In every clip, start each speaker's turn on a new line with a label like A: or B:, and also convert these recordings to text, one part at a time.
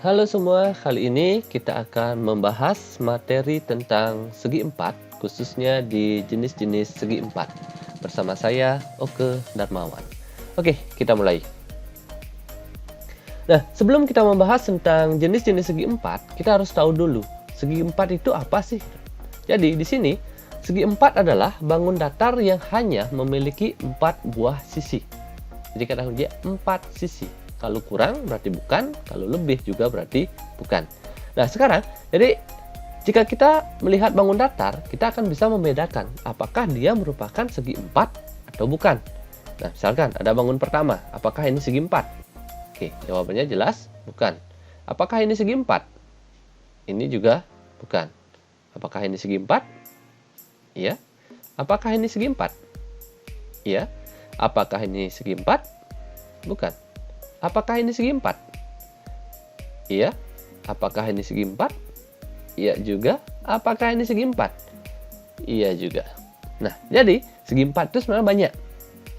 A: Halo semua, kali ini kita akan membahas materi tentang segi empat, khususnya di jenis-jenis segi empat. Bersama saya, Oke Darmawan. Oke, kita mulai. Nah, sebelum kita membahas tentang jenis-jenis segi empat, kita harus tahu dulu, segi empat itu apa sih? Jadi, di sini, segi empat adalah bangun datar yang hanya memiliki 4 buah sisi. Jadi, kata kunci 4 sisi. Kalau kurang berarti bukan, kalau lebih juga berarti bukan. Nah, sekarang, jadi jika kita melihat bangun datar, kita akan bisa membedakan apakah dia merupakan segi empat atau bukan. Nah, misalkan ada bangun pertama, apakah ini segi empat? Oke, jawabannya jelas, bukan. Apakah ini segi empat? Ini juga bukan. Apakah ini segi empat? Iya. Apakah ini segi empat? Iya. Apakah ini segi empat? Bukan. Apakah ini segi empat? Iya. Apakah ini segi empat? Iya juga. Apakah ini segi empat? Iya juga. Nah, jadi segi empat itu sebenarnya banyak.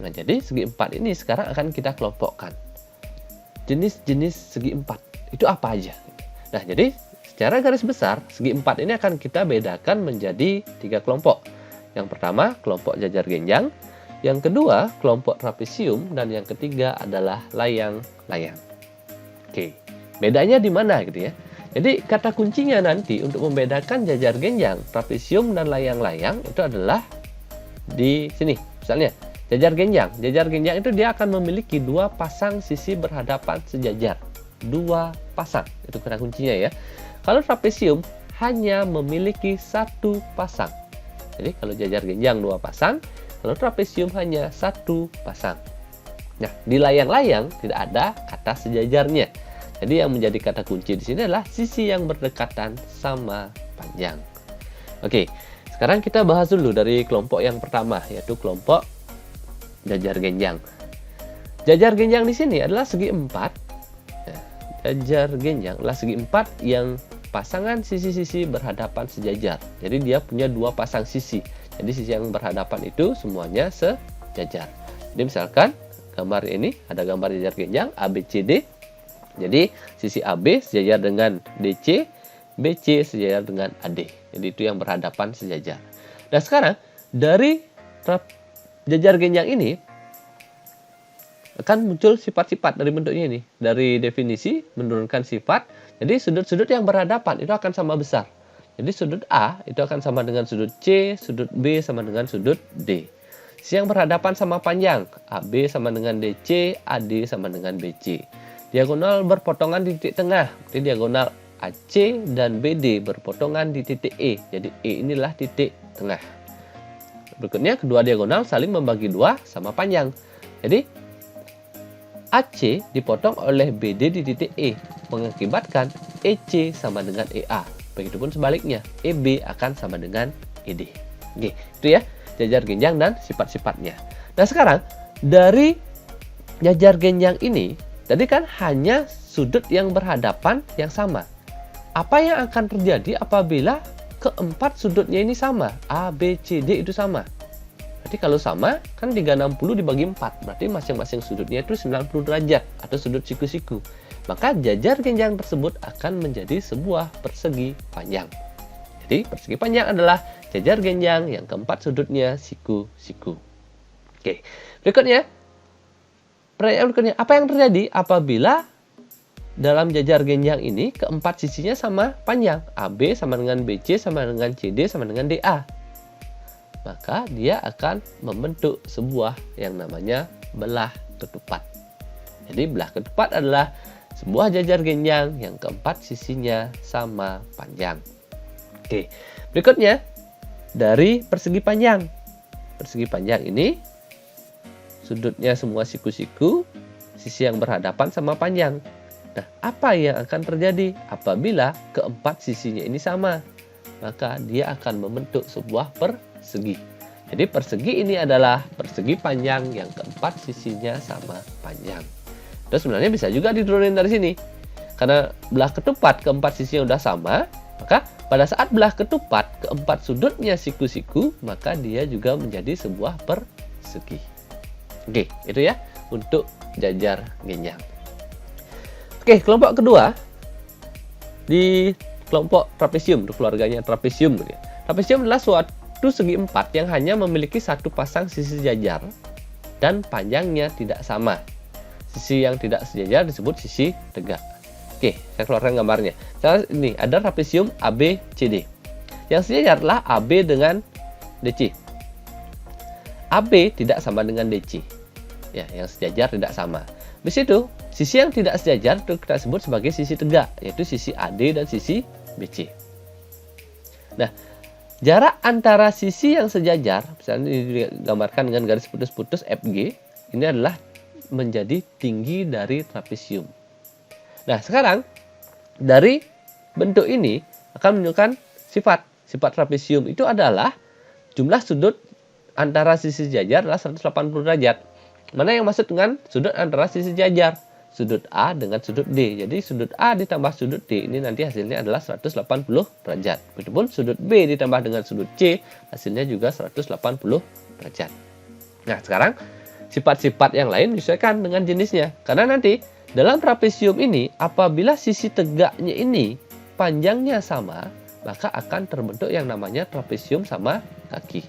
A: Nah, jadi segi empat ini sekarang akan kita kelompokkan. Jenis-jenis segi empat itu apa aja? Nah, jadi secara garis besar segi empat ini akan kita bedakan menjadi 3 kelompok. Yang pertama, kelompok jajar genjang. Yang kedua, kelompok trapesium, dan yang ketiga adalah layang-layang. Oke, bedanya di mana gitu ya? Jadi kata kuncinya nanti untuk membedakan jajar genjang, trapesium, dan layang-layang itu adalah di sini. Misalnya, jajar genjang. Jajar genjang itu dia akan memiliki 2 pasang sisi berhadapan sejajar. 2 pasang, itu kata kuncinya ya. Kalau trapesium hanya memiliki 1 pasang. Jadi kalau jajar genjang 2 pasang, kalau trapesium hanya 1 pasang. Nah, di layang-layang tidak ada kata sejajarnya. Jadi yang menjadi kata kunci di sini adalah sisi yang berdekatan sama panjang. Oke, sekarang kita bahas dulu dari kelompok yang pertama, yaitu kelompok jajar genjang. Jajar genjang di sini adalah segi empat. Nah, jajar genjang adalah segi empat yang pasangan sisi-sisi berhadapan sejajar. Jadi dia punya 2 pasang sisi. Jadi sisi yang berhadapan itu semuanya sejajar. Jadi misalkan gambar ini ada gambar jajar genjang ABCD. Jadi sisi AB sejajar dengan DC, BC sejajar dengan AD. Jadi itu yang berhadapan sejajar. Nah, sekarang dari jajar genjang ini akan muncul sifat-sifat dari bentuknya ini. Dari definisi menurunkan sifat. Jadi sudut-sudut yang berhadapan itu akan sama besar. Jadi sudut A itu akan sama dengan sudut C, sudut B sama dengan sudut D. Sisi yang berhadapan sama panjang, AB sama dengan DC, AD sama dengan BC. Diagonal berpotongan di titik tengah, jadi diagonal AC dan BD berpotongan di titik E. Jadi E inilah titik tengah. Berikutnya kedua diagonal saling membagi 2 sama panjang. Jadi AC dipotong oleh BD di titik E, mengakibatkan EC sama dengan EA. Begitupun sebaliknya, EB akan sama dengan ED. Oke, itu ya, jajar genjang dan sifat-sifatnya. Nah, sekarang dari jajar genjang ini, tadi kan hanya sudut yang berhadapan yang sama. Apa yang akan terjadi apabila keempat sudutnya ini sama? A, B, C, D itu sama. Berarti kalau sama, kan 360 dibagi 4. Berarti masing-masing sudutnya itu 90 derajat atau sudut siku-siku. Maka jajar genjang tersebut akan menjadi sebuah persegi panjang. Jadi persegi panjang adalah jajar genjang yang keempat sudutnya siku-siku. Oke, berikutnya. Pertanyaan berikutnya, apa yang terjadi apabila dalam jajar genjang ini keempat sisinya sama panjang? AB sama dengan BC sama dengan CD sama dengan DA. Maka dia akan membentuk sebuah yang namanya belah ketupat. Jadi belah ketupat adalah sebuah jajar genjang yang keempat sisinya sama panjang. Oke, berikutnya dari persegi panjang. Persegi panjang ini sudutnya semua siku-siku, sisi yang berhadapan sama panjang. Nah, apa yang akan terjadi apabila keempat sisinya ini sama? Maka dia akan membentuk sebuah persegi. Jadi persegi ini adalah persegi panjang yang keempat sisinya sama panjang. Terus sebenarnya bisa juga diturunin dari sini. Karena belah ketupat keempat sisinya udah sama, maka pada saat belah ketupat keempat sudutnya siku-siku, maka dia juga menjadi sebuah persegi. Oke, itu ya untuk jajar genjang. Oke, kelompok kedua di kelompok trapesium, keluarganya trapesium gitu ya. Trapesium adalah suatu segi empat yang hanya memiliki satu pasang sisi sejajar dan panjangnya tidak sama. Sisi yang tidak sejajar disebut sisi tegak. Oke, saya keluarkan gambarnya. Ini ada trapesium ABCD. Yang sejajar adalah AB dengan DC. AB tidak sama dengan DC. Ya, yang sejajar tidak sama. Di situ, sisi yang tidak sejajar itu kita sebut sebagai sisi tegak, yaitu sisi AD dan sisi BC. Nah, jarak antara sisi yang sejajar, misalnya digambarkan dengan garis putus-putus FG, ini adalah menjadi tinggi dari trapesium. Nah, sekarang dari bentuk ini akan menunjukkan sifat trapesium itu adalah jumlah sudut antara sisi sejajar adalah 180 derajat. Mana yang maksud dengan sudut antara sisi sejajar? Sudut A dengan sudut D. Jadi sudut A ditambah sudut D ini nanti hasilnya adalah 180 derajat. Begitupun sudut B ditambah dengan sudut C hasilnya juga 180 derajat. Nah, sekarang sifat-sifat yang lain disesuaikan dengan jenisnya. Karena nanti dalam trapesium ini apabila sisi tegaknya ini panjangnya sama, maka akan terbentuk yang namanya trapesium sama kaki.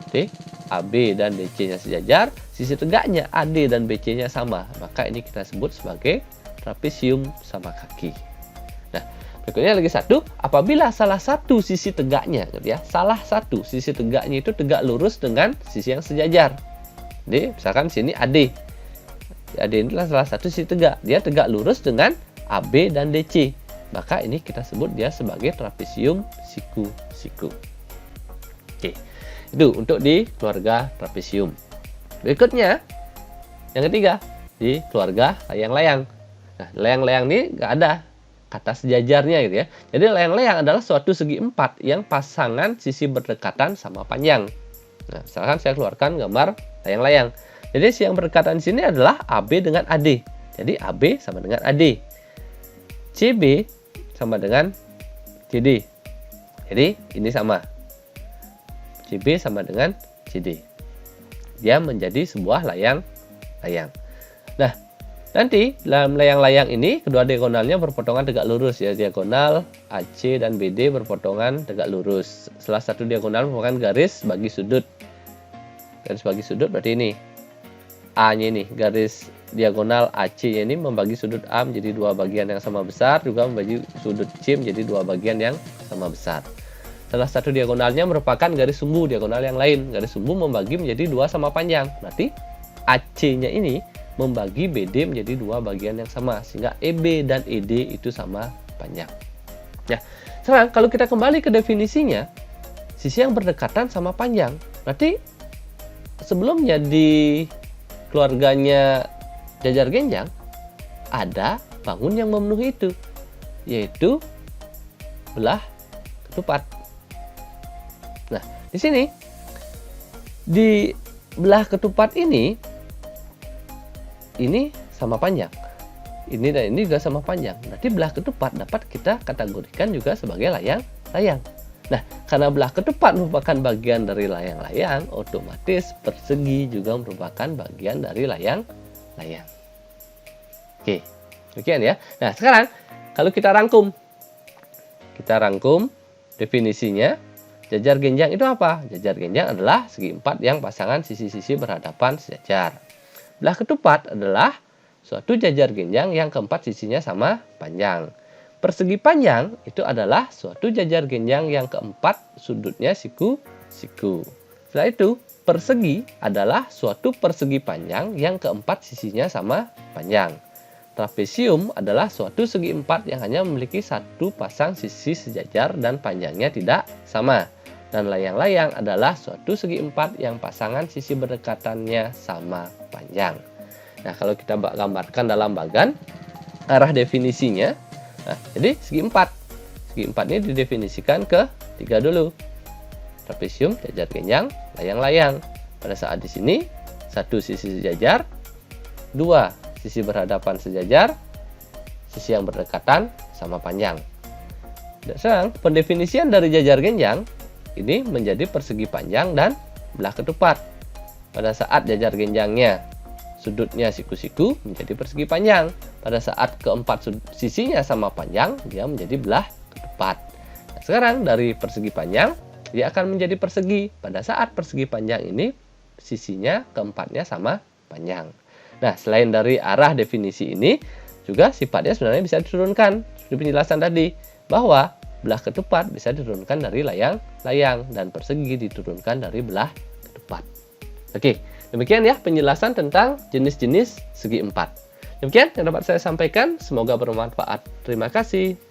A: Oke, AB dan DC-nya sejajar, sisi tegaknya AD dan BC-nya sama, maka ini kita sebut sebagai trapesium sama kaki. Nah, berikutnya lagi satu, apabila salah satu sisi tegaknya, gitu ya, salah satu sisi tegaknya itu tegak lurus dengan sisi yang sejajar. Jadi, misalkan sini AD. AD inilah salah satu sisi tegak, dia tegak lurus dengan AB dan DC. Maka ini kita sebut dia sebagai trapesium siku-siku. Oke. Itu untuk di keluarga trapesium. Berikutnya, yang ketiga, di keluarga layang-layang. Nah, layang-layang ini nggak ada kata sejajarnya gitu ya. Jadi layang-layang adalah suatu segi empat yang pasangan sisi berdekatan sama panjang. Nah, misalkan saya keluarkan gambar layang-layang. Jadi sisi yang berdekatan di sini adalah AB dengan AD. Jadi AB sama dengan AD. CB sama dengan CD. Jadi ini sama. CB sama dengan CD. Dia menjadi sebuah layang-layang. Nah, nanti dalam layang-layang ini kedua diagonalnya berpotongan tegak lurus ya. Diagonal AC dan BD berpotongan tegak lurus. Salah satu diagonal merupakan garis bagi sudut. Garis bagi sudut berarti ini. A-nya ini, garis diagonal AC-nya ini membagi sudut A menjadi dua bagian yang sama besar, juga membagi sudut C menjadi dua bagian yang sama besar. Salah satu diagonalnya merupakan garis sumbu diagonal yang lain. Garis sumbu membagi menjadi dua sama panjang. Berarti AC-nya ini membagi BD menjadi dua bagian yang sama. Sehingga EB dan ED itu sama panjang. Nah, sekarang kalau kita kembali ke definisinya, sisi yang berdekatan sama panjang. Berarti sebelumnya di keluarganya jajar genjang, ada bangun yang memenuhi itu. Yaitu belah ketupat. Nah, di sini di belah ketupat ini sama panjang. Ini dan ini juga sama panjang. Berarti belah ketupat dapat kita kategorikan juga sebagai layang-layang. Nah, karena belah ketupat merupakan bagian dari layang-layang, otomatis persegi juga merupakan bagian dari layang-layang. Oke, demikian ya. Nah, sekarang kalau kita rangkum definisinya. Jajar genjang itu apa? Jajar genjang adalah segi empat yang pasangan sisi-sisi berhadapan sejajar. Belah ketupat adalah suatu jajar genjang yang keempat sisinya sama panjang. Persegi panjang itu adalah suatu jajar genjang yang keempat sudutnya siku-siku. Setelah itu, persegi adalah suatu persegi panjang yang keempat sisinya sama panjang. Trapesium adalah suatu segi empat yang hanya memiliki satu pasang sisi sejajar dan panjangnya tidak sama. Dan layang-layang adalah suatu segi empat yang pasangan sisi berdekatannya sama panjang. Nah, kalau kita gambarkan dalam bagan arah definisinya, nah, jadi segi empat. Segi empat ini didefinisikan ke tiga dulu. Trapesium, jajar genjang, layang-layang. Pada saat di sini, satu sisi sejajar, dua sisi berhadapan sejajar, sisi yang berdekatan sama panjang. Dan sekarang pendefinisian dari jajar genjang ini menjadi persegi panjang dan belah ketupat. Pada saat jajar genjangnya sudutnya siku-siku menjadi persegi panjang. Pada saat keempat sisinya sama panjang, dia menjadi belah ketupat. Nah, sekarang dari persegi panjang, dia akan menjadi persegi. Pada saat persegi panjang ini, sisinya keempatnya sama panjang. Nah, selain dari arah definisi ini, juga sifatnya sebenarnya bisa diturunkan. Di penjelasan tadi, bahwa belah ketupat bisa diturunkan dari layang-layang, dan persegi diturunkan dari belah ketupat. Oke, demikian ya penjelasan tentang jenis-jenis segi empat. Demikian yang dapat saya sampaikan, semoga bermanfaat. Terima kasih.